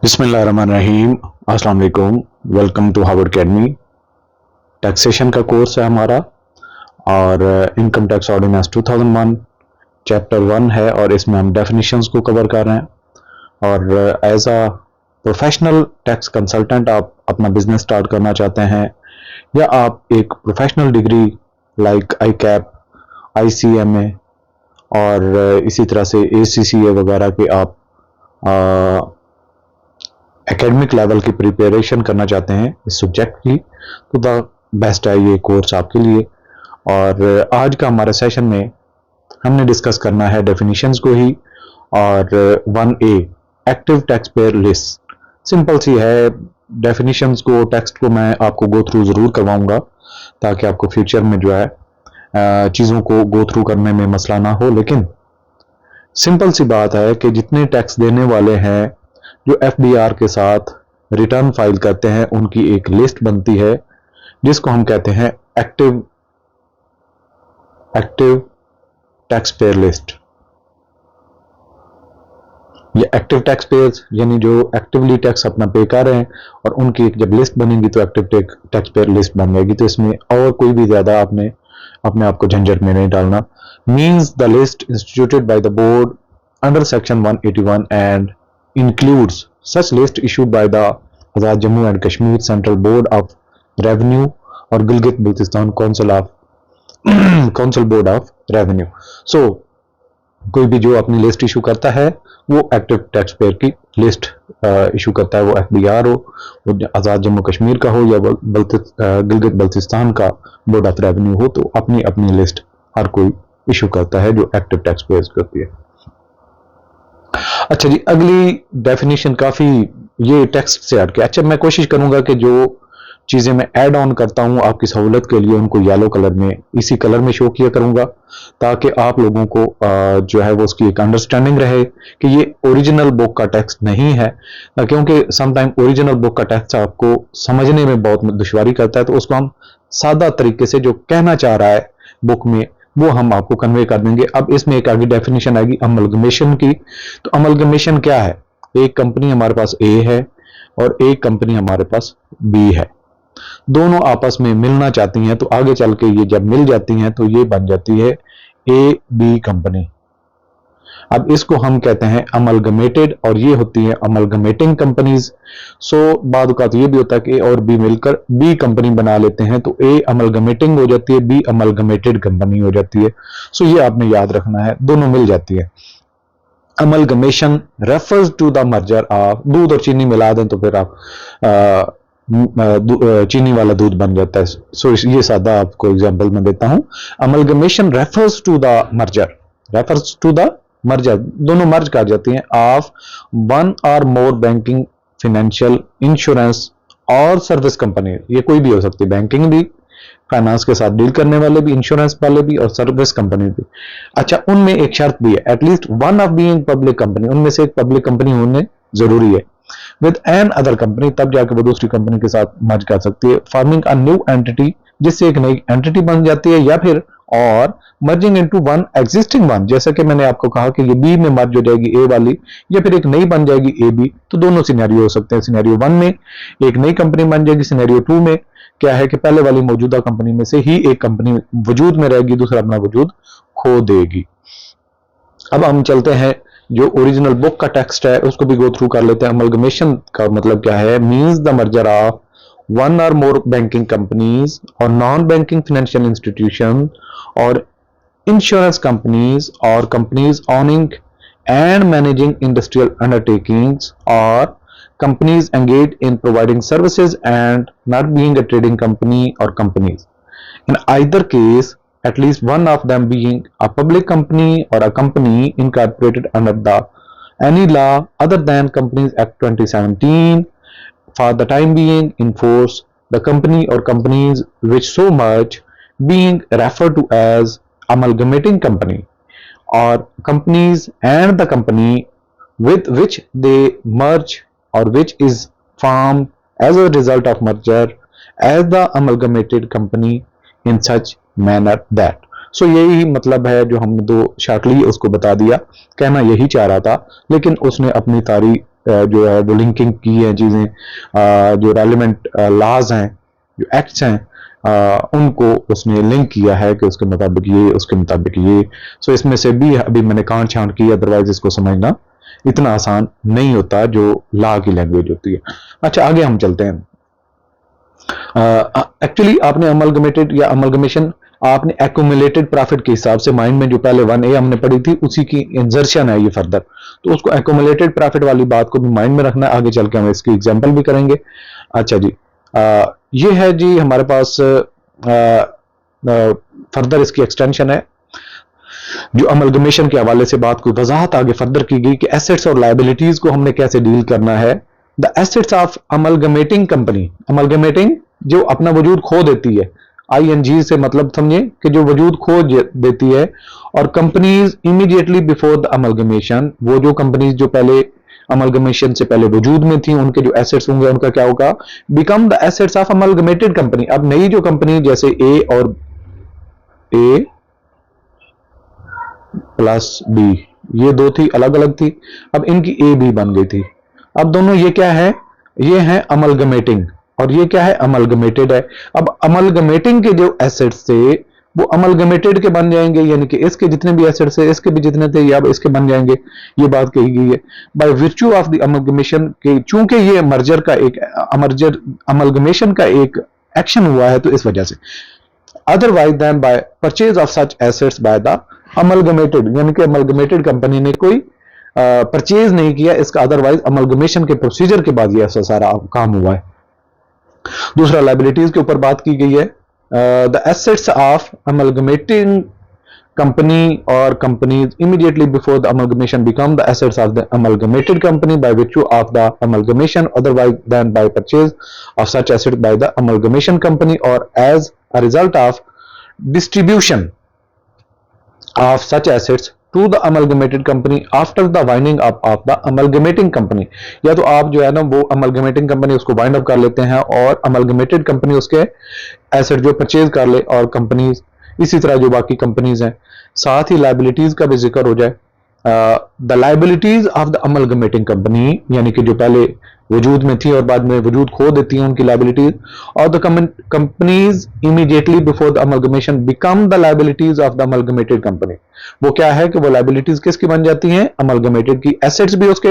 बिस्मिल्लाहिर्रहमानिर्रहीम। अस्सलाम वालेकुम। Welcome to Harvard academy. Taxation का कोर्स है हमारा और इनकम टैक्स ऑर्डिनेंस 2001 चैप्टर 1 है और इसमें हम डेफिनेशंस को कवर कर रहे हैं। और as a professional tax consultant आप अपना बिजनेस स्टार्ट करना चाहते हैं या आप एक professional degree like I cap, ICMA और इसी तरह से ACCA वगैरह के आप एकेडमिक लेवल की प्रिपरेशन करना चाहते हैं इस सब्जेक्ट की, तो द बेस्ट है ये कोर्स आपके लिए। और आज का हमारे सेशन में हमने डिस्कस करना है डेफिनेशंस को ही। और 1A active tax payer list simple सी है। डेफिनेशंस को, टेक्स्ट को मैं आपको गो थ्रू जरूर करवाऊंगा ताकि आपको फ्यूचर में जो है चीज़ों को गो थ्रू करने में मसला ना हो। लेकिन सिंपल सी बात है कि जितने टैक्स देने वाले हैं जो FBR के साथ रिटर्न फाइल करते हैं उनकी एक लिस्ट बनती है जिसको हम कहते हैं एक्टिव टैक्स पेयर लिस्ट। ये एक्टिव टैक्स पेयर्स यानी जो एक्टिवली टैक्स अपना पे कर रहे हैं और उनकी एक जब लिस्ट बनेगी तो एक्टिव टैक्स पेयर लिस्ट बन जाएगी। तो इसमें और कोई भी ज्यादा आपने अपने आप को झंझट में नहीं डालना। Means the list instituted by the board under section 181 and includes such list issued by the Azad Jammu and Kashmir Central Board of Revenue और Gilgit Baltistan council board of revenue. So कोई भी जो अपनी लिस्ट इशू करता है वो active tax payer की list issue करता है, वो FBR हो, वो आज़ाद जम्मू कश्मीर का हो या गिलगित बल्तिस्तान का बोर्ड ऑफ रेवेन्यू हो, तो अपनी अपनी लिस्ट हर कोई इशू करता है जो एक्टिव टैक्स पेयर करती है। अच्छा जी, अगली डेफिनेशन काफी ये टेक्स्ट से हटके। अच्छा, मैं कोशिश करूंगा कि जो चीजें मैं ऐड ऑन करता हूं आपकी सहूलत के लिए उनको येलो कलर में, इसी कलर में शो किया करूंगा ताकि आप लोगों को जो है वो उसकी एक अंडरस्टैंडिंग रहे कि ये ओरिजिनल बुक का टेक्स्ट नहीं है। क्योंकि समटाइम ओरिजिनल बुक का टेक्स्ट आपको समझने में बहुत दुश्वारी करता है, तो उसको हम सादा तरीके से जो कहना चाह रहा है बुक में वो हम आपको कन्वे कर देंगे। अब इसमें एक आगे डेफिनेशन आएगी अमलगमेशन की। तो अमलगमेशन क्या है? एक कंपनी हमारे पास A है और एक कंपनी हमारे पास B है, दोनों आपस में मिलना चाहती हैं, तो आगे चल के ये जब मिल जाती हैं तो ये बन जाती है AB कंपनी। अब इसको हम कहते हैं अमलगमेटेड और ये होती है अमलगमेटिंग कंपनीज। सो बाद का तो ये भी होता है कि A और B मिलकर B कंपनी बना लेते हैं, तो A अमलगमेटिंग हो जाती है, B अमलगमेटेड कंपनी हो जाती है। सो ये आपने याद रखना है, दोनों मिल जाती है। Amalgamation refers to the merger of, दूध और चीनी मिला दें तो फिर आप चीनी वाला दूध बन जाता है। सो ये सादा आपको एग्जांपल मैं देता हूं। Amalgamation refers to the merger, refers to the merger, दोनों मर्ज कर जाती हैं, ऑफ वन और मोर बैंकिंग, फाइनेंशियल, इंश्योरेंस और सर्विस कंपनी। ये कोई भी हो सकती है, बैंकिंग भी, फाइनेंस के साथ डील करने वाले भी, इंश्योरेंस वाले भी और सर्विस कंपनी भी। अच्छा, उनमें एक शर्त भी है, at least one of being public company, उनमें से एक पब्लिक कंपनी होने जरूरी है। विद एन अदर कंपनी, तब जाकर वो दूसरी कंपनी के साथ मर्ज कर सकती है। फॉर्मिंग अ न्यू एंटिटी, जिससे एक नई एंटिटी बन जाती है, या फिर और merging into one existing one, जैसे कि मैंने आपको कहा कि ये B में मर्ज हो जाएगी A वाली, या फिर एक नई बन जाएगी AB। तो दोनों सिनेरियो हो सकते हैं। सिनेरियो 1 में एक नई कंपनी बन जाएगी, सिनेरियो 2 में क्या है कि पहले वाली मौजूदा कंपनी में से ही एक कंपनी वजूद में रहेगी, दूसरा अपना वजूद खो देगी। अब हम चलते हैं जो ओरिजिनल बुक का टेक्स्ट है उसको भी गो थ्रू कर लेते हैं। अमलगमेशन का मतलब क्या है? Means the merger of one or more banking companies or non-banking financial institutions or insurance companies or companies owning and managing industrial undertakings or companies engaged in providing services and not being a trading company or companies. In either case, at least one of them being a public company or a company incorporated under the any law other than Companies Act 2017 for the time being in force, the company or companies which so much being referred to as amalgamating company or companies and the company with which they merge or which is formed as a result of merger as the amalgamated company in such manner that। सो यही मतलब है जो हमने दो shortly उसको बता दिया, कहना यही चाह रहा था, लेकिन उसने अपनी जो है वो लिंकिंग की है चीजें, जो रेलिवेंट लॉज हैं, जो एक्ट्स हैं, उनको उसने लिंक किया है कि उसके मुताबिक ये, उसके मुताबिक ये। सो इसमें से भी अभी मैंने कांट छांट की, अदरवाइज इसको समझना इतना आसान नहीं होता जो लॉ की लैंग्वेज होती है। अच्छा, आगे हम चलते हैं। एक्चुअली आपने अमलगमेटेड या अमलगमेशन आपने एक्यूमुलेटेड प्रॉफिट के हिसाब से माइंड में जो पहले 1A हमने पढ़ी थी उसी की इंजर्शन है ये फर्दर, तो उसको एक्यूमुलेटेड प्रॉफिट वाली बात को भी माइंड में रखना है। आगे चल के हम इसकी एग्जांपल भी करेंगे। अच्छा जी, ये है जी हमारे पास फर्दर इसकी एक्सटेंशन है जो अमलगमेशन के हवाले से बात को वजाहत आगे फर्दर की गई कि एसेट्स और लायबिलिटीज को हमने कैसे डील करना है। The assets of amalgamating company, amalgamating जो अपना वजूद खो देती है, ING से मतलब समझे कि जो वजूद खो देती है, और companies immediately before the amalgamation, वो जो कंपनीज जो पहले अमलगमेशन से पहले वजूद में थी, उनके जो एसेट्स होंगे उनका क्या होगा, become the assets of amalgamated company. अब नई जो कंपनी जैसे A और A प्लस B, ये दो थी, अलग अलग थी, अब इनकी AB बन गई थी। अब दोनों ये क्या है, ये है अमलगमेटिंग और ये क्या है, अमलगमेटेड है। अब अमलगमेटिंग के जो एसेट्स थे वो अमलगमेटेड के बन जाएंगे, यानी कि इसके जितने भी एसेट्स थे इसके भी जितने थे ये अब इसके बन जाएंगे, ये बात कही गई है। बाय विर्च्यू ऑफ द अमलगमेशन के, चूंकि ये मर्जर का एक अमलगमेशन का एक एक्शन हुआ है तो इस वजह से। Otherwise then by purchase of such assets by the amalgamated, यानी कि अमलगमेटेड कंपनी ने कोई परचेज नहीं किया इसका, अदरवाइज अमलगमेशन के प्रोसीजर के बाद ये ऐसा सारा काम हुआ है। दूसरा लायबिलिटीज के ऊपर बात की गई है। The assets of amalgamating company or companies immediately before the amalgamation become the assets of the amalgamated company by virtue of the amalgamation, otherwise than by purchase of such asset by the amalgamation company or as a result of distribution of such assets to the amalgamated company after the winding up of the amalgamating company। या तो आप जो है ना वो amalgamating company उसको wind up कर लेते हैं और amalgamated company उसके asset जो purchase कर ले, और companies इसी तरह जो बाकी कंपनीज हैं। साथ ही लायबिलिटीज का भी जिक्र हो जाए। The liabilities of the amalgamating company, यानी कि जो पहले वजूद में थी और बाद में वजूद खो देती हैं उनकी लायबिलिटीज, और the companies immediately before the amalgamation become the liabilities of the amalgamated company. वो क्या है कि वो लायबिलिटीज किसकी बन जाती हैं, अमलगमेटेड की। एसेट्स भी उसके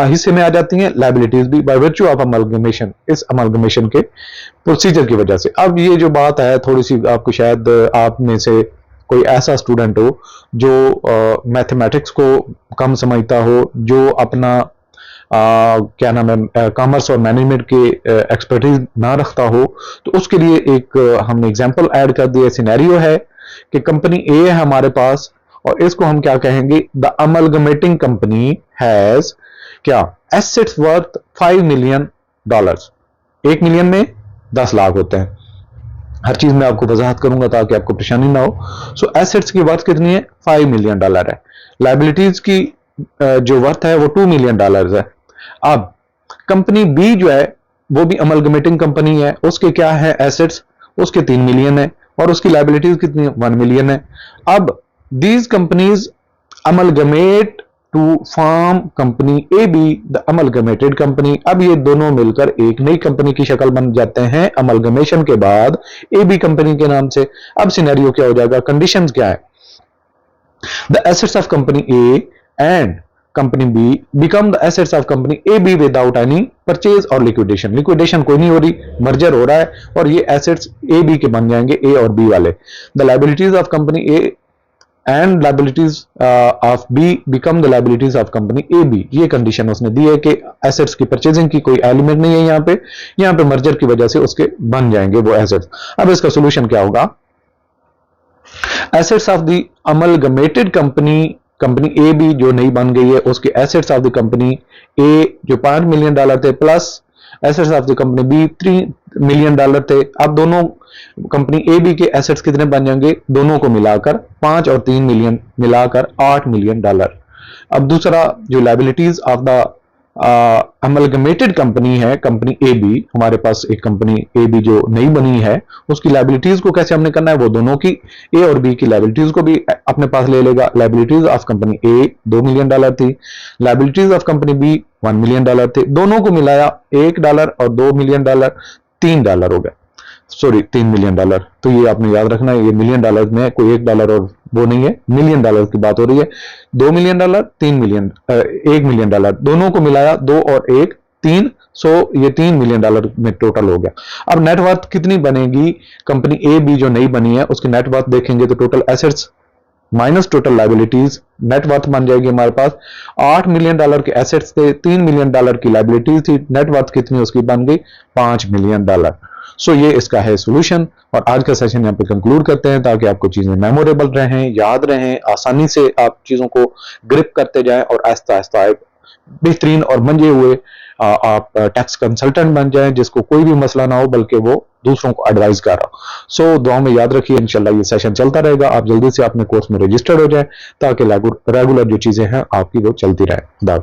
हिस्से में आ जाती हैं, लायबिलिटीज भी, बाय वर्च्यू ऑफ अमलगमेशन, इस अमलगमेशन के प्रोसीजर की वजह से। अब ये जो बात है थोड़ी सी आपको शायद आप में से कोई ऐसा स्टूडेंट हो जो मैथमेटिक्स को कम समझता हो, जो अपना क्या नाम है कॉमर्स और मैनेजमेंट के एक्सपर्टीज ना रखता हो, तो उसके लिए एक हमने एग्जांपल ऐड कर दिया। सिनेरियो है कि कंपनी ए है हमारे पास और इसको हम क्या कहेंगे, द अमलगमेटिंग कंपनी हैज क्या, एसेट्स वर्थ $5 मिलियन। 1 मिलियन में 10 लाख होते हैं। हर चीज में आपको वजाहत करूंगा ताकि आपको परेशानी ना हो। सो एसेट्स की वर्थ कितनी है, $5 मिलियन है। लायबिलिटीज की जो वर्थ है वो $2 मिलियन है। अब कंपनी बी जो है वो भी अमलगमेटिंग कंपनी है, उसके क्या है एसेट्स, उसके 3 मिलियन है और उसकी लायबिलिटीज कितनी है, 1 मिलियन है। अब these companies amalgamate to form company A B the amalgamated company. अब ये दोनों मिलकर एक नई कंपनी की शक्ल बन जाते हैं अमलगमेशन के बाद ए बी कंपनी के नाम से। अब सिनेरियो क्या हो जाएगा, कंडीशंस क्या है, the assets of company A and company B become the assets of company A B without any purchase और लिक्विडेशन। लिक्विडेशन कोई नहीं हो रही, मर्जर हो रहा है और ये एसेट्स ए बी के बन जाएंगे, ए और बी वाले। The liabilities of company A and liabilities of B become the liabilities of company A B. ये कंडीशन उसने दी है कि एसेट्स की परचेजिंग की कोई एलिमेंट नहीं है यहाँ पे मर्जर की वजह से उसके बन जाएंगे वो एसेट्स। अब इसका सोल्यूशन क्या होगा, assets of the amalgamated company A B जो नई बन गई है उसके assets of the company A जो $5 मिलियन थे plus assets of the company B $3 million थे। अब दोनों कंपनी ए बी के एसेट्स कितने बन जाएंगे, दोनों को मिलाकर 5 और 3 मिलियन मिलाकर $8 मिलियन। अब दूसरा जो liabilities of the amalgamated company है, कंपनी ए बी, हमारे पास एक कंपनी ए बी जो नई बनी है, उसकी लायबिलिटीज को कैसे हमने करना है, वो दोनों की ए और बी की लायबिलिटीज को भी अपने पास ले लेगा। Liabilities of company A $2 million थी, liabilities of company B $1 million थे, दोनों को मिलाया $1 और $2 मिलियन $3 हो गया, सॉरी $3 मिलियन। तो ये आपने याद रखना है, ये मिलियन डॉलर में कोई $1 और वो नहीं है, मिलियन डॉलर की बात हो रही है। $2 मिलियन, 3 मिलियन, $1 मिलियन, दोनों को मिलाया 2 और 1 3, सो ये $3 मिलियन में टोटल हो गया। अब नेटवर्थ कितनी बनेगी कंपनी ए बी जो नई बनी है, उसकी नेटवर्थ देखेंगे तो total assets minus total liabilities, net worth बन जाएगी हमारे पास $8 मिलियन के एसेट्स थे, $3 मिलियन की लायबिलिटीज थी, नेटवर्थ कितनी उसकी बन गई $5 मिलियन। सो ये इसका है सॉल्यूशन। और आज का सेशन यहाँ पे कंक्लूड करते हैं ताकि आपको चीजें मेमोरेबल रहें, याद रहें, आसानी से आप चीजों को ग्रिप करते जाएं और आहिस्ता आहिस्ता एक बेहतरीन और मंजे हुए आप टैक्स कंसल्टेंट बन जाएं, जिसको कोई भी मसला ना हो बल्कि वो दूसरों को एडवाइस कर रहा हो। सो दुआ में याद रखिए, इंशाल्लाह ये सेशन चलता रहेगा, आप जल्दी से अपने कोर्स में रजिस्टर्ड हो जाएं ताकि रेगुलर जो चीजें हैं आपकी वो चलती रहे।